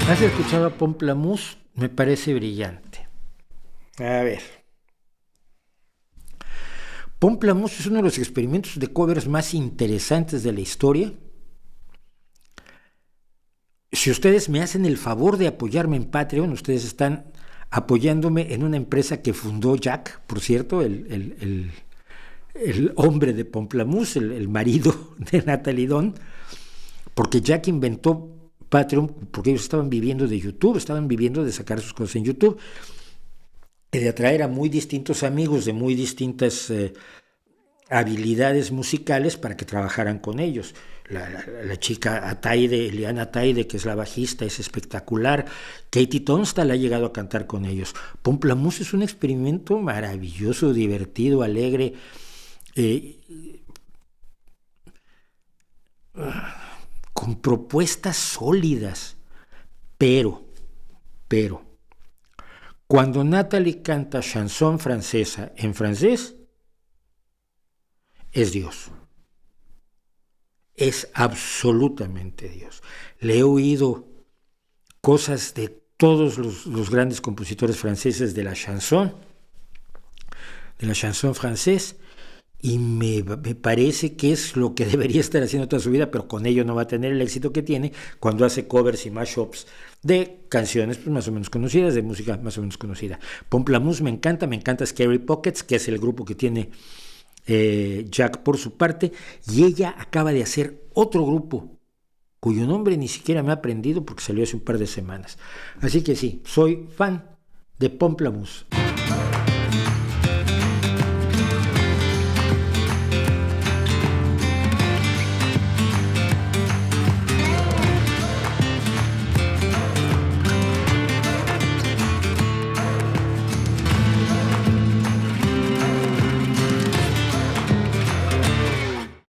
¿Has escuchado a Pomplamoose? Me parece brillante. A ver. Pomplamoose es uno de los experimentos de covers más interesantes de la historia. Si ustedes me hacen el favor de apoyarme en Patreon, ustedes están apoyándome en una empresa que fundó Jack, por cierto, el hombre de Pomplamoose, el marido de Natalie Dunn, porque Jack inventó Patreon porque ellos estaban viviendo de YouTube, estaban viviendo de sacar sus cosas en YouTube, y de atraer a muy distintos amigos de muy distintas habilidades musicales para que trabajaran con ellos. La chica Ataide, Eliana Ataide, que es la bajista, es espectacular. Katie Tunstall ha llegado a cantar con ellos. Pomplamoose es un experimento maravilloso, divertido, alegre, con propuestas sólidas, pero, cuando Natalie canta chanson francesa en francés, es Dios. Es absolutamente Dios. Le he oído cosas de todos los grandes compositores franceses de la chanson francés, y me parece que es lo que debería estar haciendo toda su vida, pero con ello no va a tener el éxito que tiene cuando hace covers y mashups de canciones pues, más o menos conocidas, de música más o menos conocida. Pomplamoose me encanta Scary Pockets, que es el grupo que tiene Jack por su parte, y ella acaba de hacer otro grupo cuyo nombre ni siquiera me ha aprendido porque salió hace un par de semanas. Así que sí, soy fan de Pomplamoose.